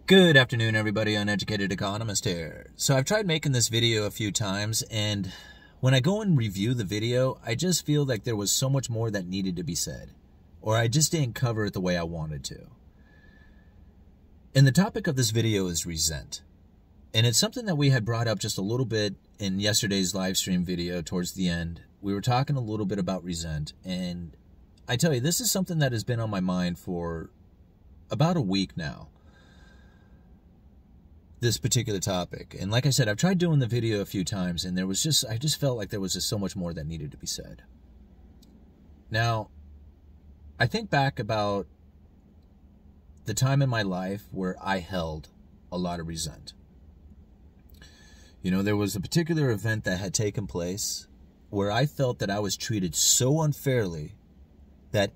Good afternoon, everybody. Uneducated Economist here. So I've tried making this video a few times, and when I go and review the video, I just feel like there was so much more that needed to be said, or I just didn't cover it the way I wanted to. And the topic of this video is resent. And it's something that we had brought up just a little bit in yesterday's live stream video towards the end. We were talking a little bit about resent, and I tell you, this is something that has been on my mind for about a week now. This particular topic. And like I said, I've tried doing the video a few times, and I just felt like there was just so much more that needed to be said. Now, I think back about the time in my life where I held a lot of resent. You know, there was a particular event that had taken place where I felt that I was treated so unfairly that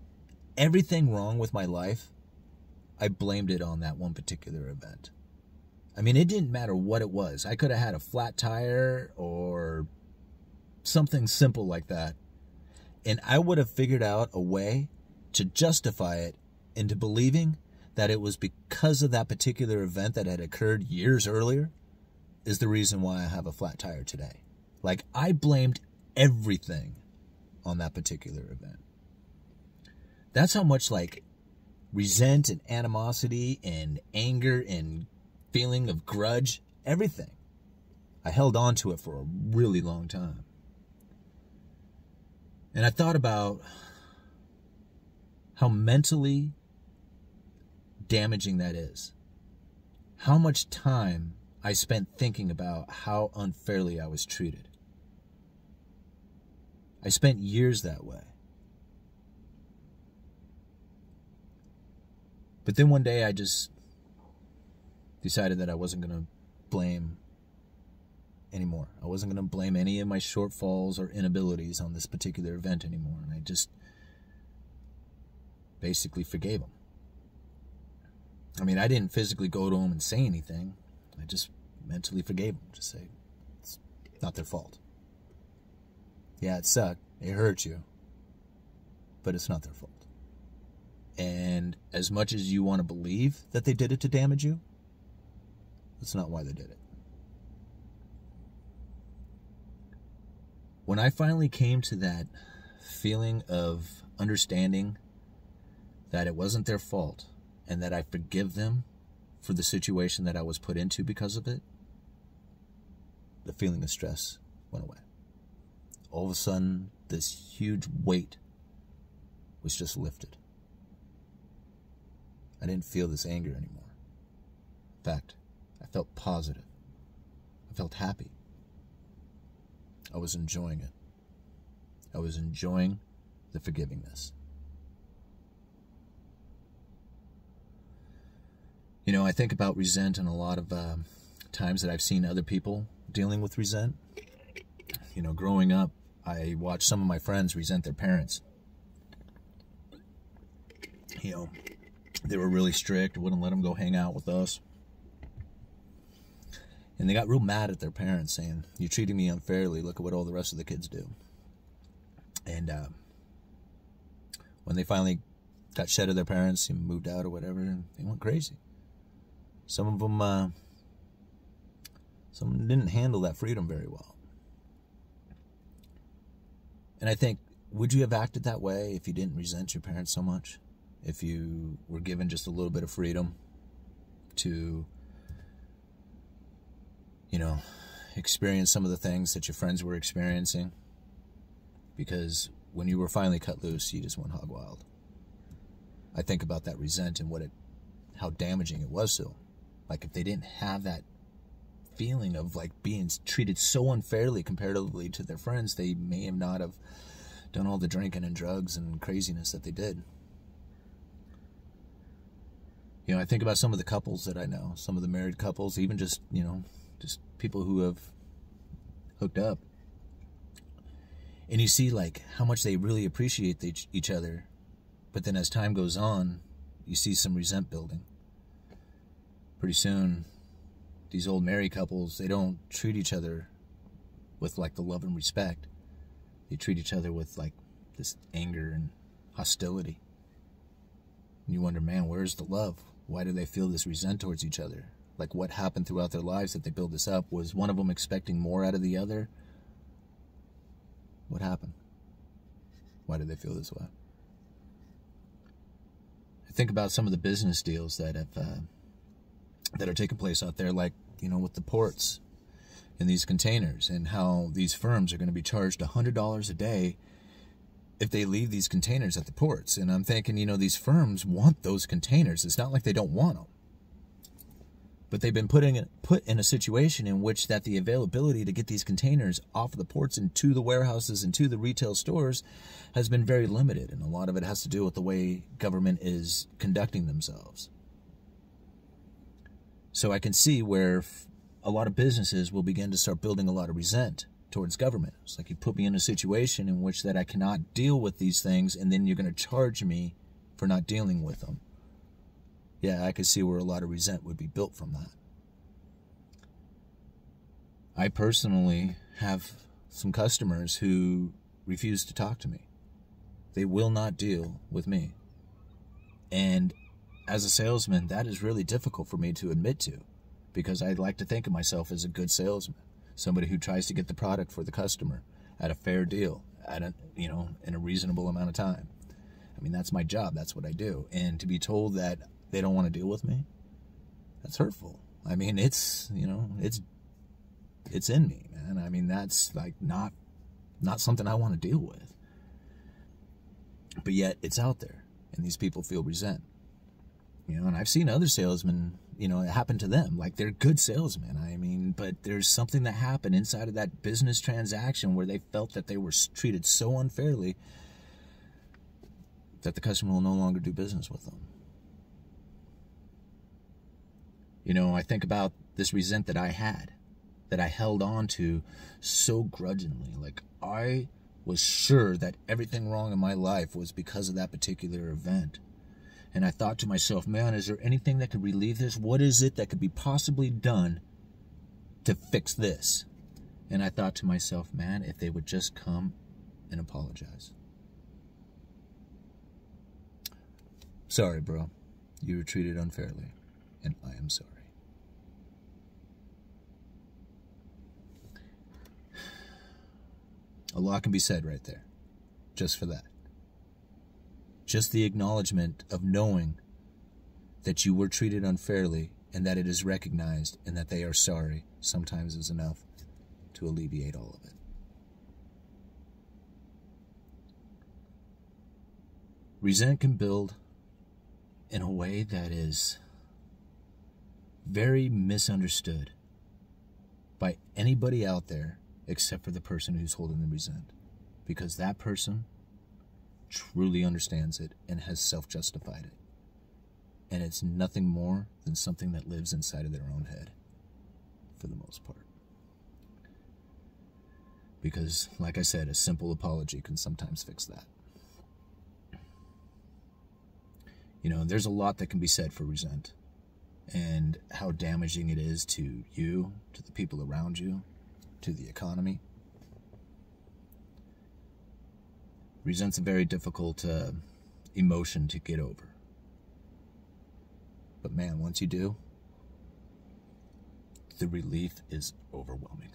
everything wrong with my life, I blamed it on that one particular event. I mean, it didn't matter what it was. I could have had a flat tire or something simple like that, and I would have figured out a way to justify it into believing that it was because of that particular event that had occurred years earlier is the reason why I have a flat tire today. Like, I blamed everything on that particular event. That's how much, like, resent and animosity and anger and feeling of grudge, everything. I held on to it for a really long time. And I thought about how mentally damaging that is. How much time I spent thinking about how unfairly I was treated. I spent years that way. But then one day I just decided that I wasn't going to blame anymore. I wasn't going to blame any of my shortfalls or inabilities on this particular event anymore. And I just basically forgave them. I mean, I didn't physically go to them and say anything. I just mentally forgave them. Just say, it's not their fault. Yeah, it sucked. It hurt you. But it's not their fault. And as much as you want to believe that they did it to damage you, that's not why they did it. When I finally came to that feeling of understanding that it wasn't their fault and that I forgive them for the situation that I was put into because of it, the feeling of stress went away. All of a sudden, this huge weight was just lifted. I didn't feel this anger anymore. In fact, I felt positive. I felt happy. I was enjoying it. I was enjoying the forgivingness. You know, I think about resent and a lot of times that I've seen other people dealing with resent. You know, growing up, I watched some of my friends resent their parents. You know, they were really strict, wouldn't let them go hang out with us. And they got real mad at their parents, saying, "You're treating me unfairly. Look at what all the rest of the kids do." And when they finally got shed of their parents and moved out or whatever, they went crazy. Some of them didn't handle that freedom very well. And I think, would you have acted that way if you didn't resent your parents so much? If you were given just a little bit of freedom to, you know, experience some of the things that your friends were experiencing? Because when you were finally cut loose, you just went hog wild. I think about that resent and how damaging it was to them. Like, if they didn't have that feeling of like being treated so unfairly comparatively to their friends, they may have not have done all the drinking and drugs and craziness that they did. You know, I think about some of the couples that I know, some of the married couples, even just, you know, just people who have hooked up. And you see, like, how much they really appreciate each other. But then as time goes on, you see some resent building. Pretty soon, these old married couples, they don't treat each other with, like, the love and respect. They treat each other with, like, this anger and hostility. And you wonder, man, where's the love? Why do they feel this resent towards each other? Like, what happened throughout their lives that they build this up? Was one of them expecting more out of the other? What happened? Why do they feel this way? I think about some of the business deals that are taking place out there, like, with the ports and these containers, and how these firms are going to be charged $100 a day if they leave these containers at the ports. And I'm thinking, these firms want those containers. It's not like they don't want them. But they've been put in a situation in which that the availability to get these containers off of the ports and to the warehouses and to the retail stores has been very limited. And a lot of it has to do with the way government is conducting themselves. So I can see where a lot of businesses will begin to start building a lot of resent towards government. It's like, you put me in a situation in which that I cannot deal with these things, and then you're going to charge me for not dealing with them. Yeah, I could see where a lot of resent would be built from that. I personally have some customers who refuse to talk to me. They will not deal with me. And as a salesman, that is really difficult for me to admit to, because I like to think of myself as a good salesman, somebody who tries to get the product for the customer at a fair deal, in a reasonable amount of time. I mean, that's my job. That's what I do. And to be told that they don't want to deal with me, that's hurtful. I mean, it's in me, man. I mean, that's like not something I want to deal with. But yet it's out there, and these people feel resent. And I've seen other salesmen, it happened to them. Like, they're good salesmen. I mean, but there's something that happened inside of that business transaction where they felt that they were treated so unfairly that the customer will no longer do business with them. I think about this resent that I had, that I held on to so grudgingly. Like, I was sure that everything wrong in my life was because of that particular event. And I thought to myself, man, is there anything that could relieve this? What is it that could be possibly done to fix this? And I thought to myself, man, if they would just come and apologize. Sorry, bro. You were treated unfairly, and I am sorry. A lot can be said right there, just for that. Just the acknowledgement of knowing that you were treated unfairly and that it is recognized and that they are sorry sometimes is enough to alleviate all of it. Resent can build in a way that is very misunderstood by anybody out there except for the person who's holding the resent, because that person truly understands it and has self-justified it. And it's nothing more than something that lives inside of their own head, for the most part. Because, like I said, a simple apology can sometimes fix that. There's a lot that can be said for resent, and how damaging it is to you, to the people around you, to the economy. Resent's a very difficult emotion to get over. But man, once you do, the relief is overwhelming.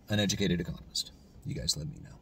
Uneducated Economist. You guys let me know.